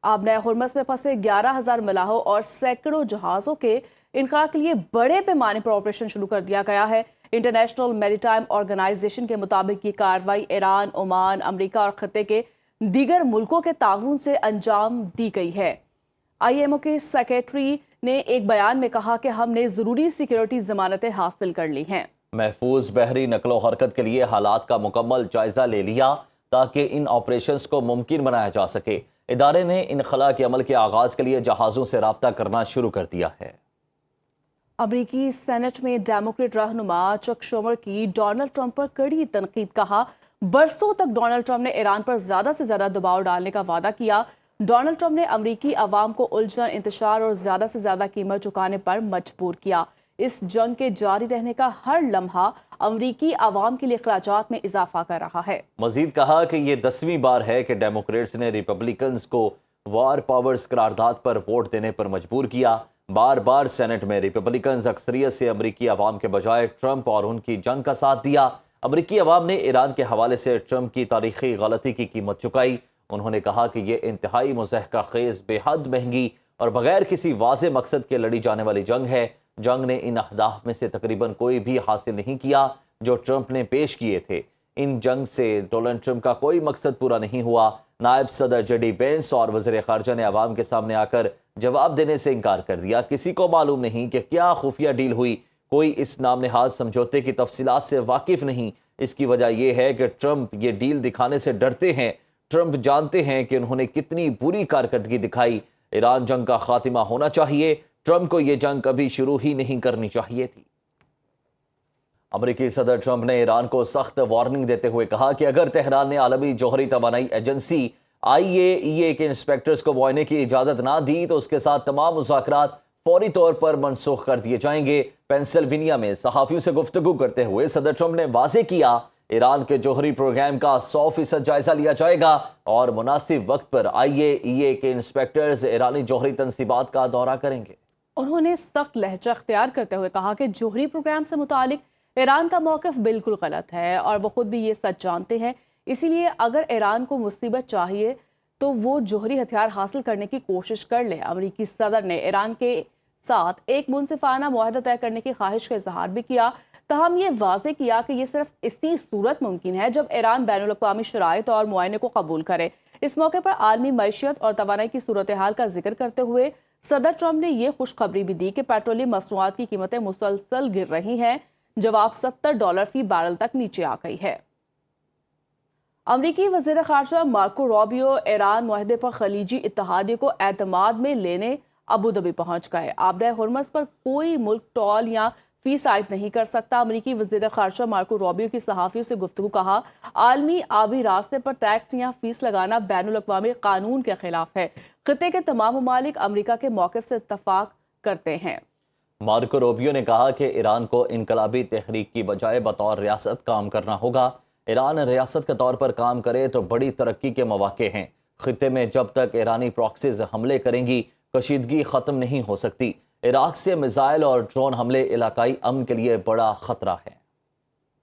आबना Hormuz में फंसे 11,000 मलाहों और सैकड़ों जहाजों के इनका के लिए बड़े पैमाने पर ऑपरेशन शुरू कर दिया गया है। इंटरनेशनल मैरीटाइम ऑर्गेनाइजेशन के मुताबिक ये कार्रवाई ईरान, ओमान, अमेरिका और खत्ते के दीगर मुल्कों के ताउन से अंजाम दी गई है। IMO के सेक्रेटरी ने एक बयान में कहा कि हमने जरूरी सिक्योरिटी जमानतें हासिल कर ली हैं। महफूज बहरी नकलो हरकत के लिए हालात का मुकम्मल जायजा ले लिया ताकि इन ऑपरेशंस को मुमकिन बनाया जा सके। इदारे ने इनखला के अमल के आगाज के लिए जहाज़ों से राब्ता करना शुरू कर दिया है। अमरीकी सेनेट में डेमोक्रेट रहनुमा चक शूमर की डोनाल्ड ट्रंप पर कड़ी तनकीद। कहा, बरसों तक डोनाल्ड ट्रंप ने ईरान पर ज्यादा से ज्यादा दबाव डालने का वादा किया। डोनाल्ड ट्रंप ने अमरीकी अवाम को उलझन, इंतशार और ज्यादा से ज्यादा कीमत चुकाने पर मजबूर किया। इस जंग के जारी रहने का हर लम्हा अमरीकी अवाम के लिए अखराजात में इजाफा कर रहा है। मजीद कहा कि ये 10वीं बार है कि डेमोक्रेट्स ने रिपब्लिकन्स को वार पावर्स करारदाद पर वोट देने पर मजबूर किया। बार बार सेनेट में रिपब्लिकन्स अक्सरियत से अमरीकी अवाम के बजाय ट्रंप और उनकी जंग का साथ दिया। अमरीकी अवाम ने ईरान के हवाले से ट्रंप की तारीखी गलती की कीमत चुकाई। उन्होंने कहा कि ये इंतहाई मुज़हका खेज, बेहद महंगी और बगैर किसी वाज़े मकसद के लड़ी जाने वाली जंग है। जंग ने इन अहदाफ में से तकरीबन कोई भी हासिल नहीं किया जो ट्रंप ने पेश किए थे। इन जंग से डोनाल्ड ट्रंप का कोई मकसद पूरा नहीं हुआ। नायब सदर JD वेंस और वज़ीर ख़ारजा ने अवाम के सामने आकर जवाब देने से इनकार कर दिया। किसी को मालूम नहीं कि क्या खुफिया डील हुई। कोई इस नाम नहाज समझौते की तफसीलात से वाकिफ नहीं। इसकी वजह यह है कि ट्रंप ये डील दिखाने से डरते हैं। ट्रंप जानते हैं कि उन्होंने कितनी बुरी कारकर्दगी दिखाई। ईरान जंग का खात्मा होना चाहिए। ट्रंप को यह जंग कभी शुरू ही नहीं करनी चाहिए थी। अमेरिकी सदर ट्रंप ने ईरान को सख्त वार्निंग देते हुए कहा कि अगर तेहरान ने आलमी जोहरी तवानाई एजेंसी IAEA के इंस्पेक्टर्स को मुआयने की इजाजत ना दी तो उसके साथ तमाम मुज़ाकरात फौरी तौर पर मनसूख कर दिए जाएंगे। पेंसिल्वेनिया में सहाफियों से गुफ्तगू करते हुए सदर ट्रंप ने वाज़ेह किया, ईरान के जोहरी प्रोग्राम का 100% जायजा लिया जाएगा और मुनासिब वक्त पर IAEA के इंस्पेक्टर्स ईरानी जोहरी तंसीबात का दौरा करेंगे। उन्होंने सख्त लहजा अख्तियार करते हुए कहा कि जोहरी प्रोग्राम से मुतालिक ईरान का मौक़िफ़ बिल्कुल गलत है और वो खुद भी ये सच जानते हैं। इसीलिए अगर ईरान को मुसीबत चाहिए तो वो जोहरी हथियार हासिल करने की कोशिश कर ले। अमरीकी सदर ने ईरान के साथ एक मुनसिफाना मुआहदा तय करने की ख्वाहिश का इजहार भी किया। तहम ये वाज़ेह किया कि ये सिर्फ इसी सूरत मुमकिन है जब ईरान बैनुल अक़वामी शराइत और मुआयने को कबूल करे। इस मौके पर आलमी मईशत और तवानाई की सूरत हाल का जिक्र करते हुए सदर ट्रंप ने यह खुशखबरी भी दी कि पेट्रोलियम मसनूआत की कीमतें मुसलसल गिर रही हैं, जवाब $70 फी बैरल तक नीचे आ गई है। अमरीकी वज़ीर ख़ारजा मार्को रूबियो ईरान मुआहदे पर खलीजी इत्तेहादियों को एतमाद में लेने अबू धाबी पहुंच गए। आबना हुर्मस पर कोई मुल्क टॉल या फीस आयद नहीं कर सकता। अमरीकी वज़ीर ख़ारजा मार्को रूबियो की सहाफ़ियों से गुफ्तगू। कहा, आलमी आबी रास्ते पर टैक्स या फीस लगाना बैनुल अक़वामी कानून के खिलाफ है। खित्ते के तमाम ममालिक अमरीका के मौक़िफ़ से इत्तफ़ाक़ करते हैं। मार्को रूबियो ने कहा कि ईरान को इनकलाबी तहरीक की बजाय बतौर रियासत काम करना होगा। ईरान रियासत के तौर पर काम करे तो बड़ी तरक्की के मौके हैं। खित्ते में जब तक ईरानी प्रॉक्सीज हमले करेंगी कशीदगी ख़त्म नहीं हो सकती। इराक से मिसाइल और ड्रोन हमले इलाकाई अमन के लिए बड़ा खतरा है।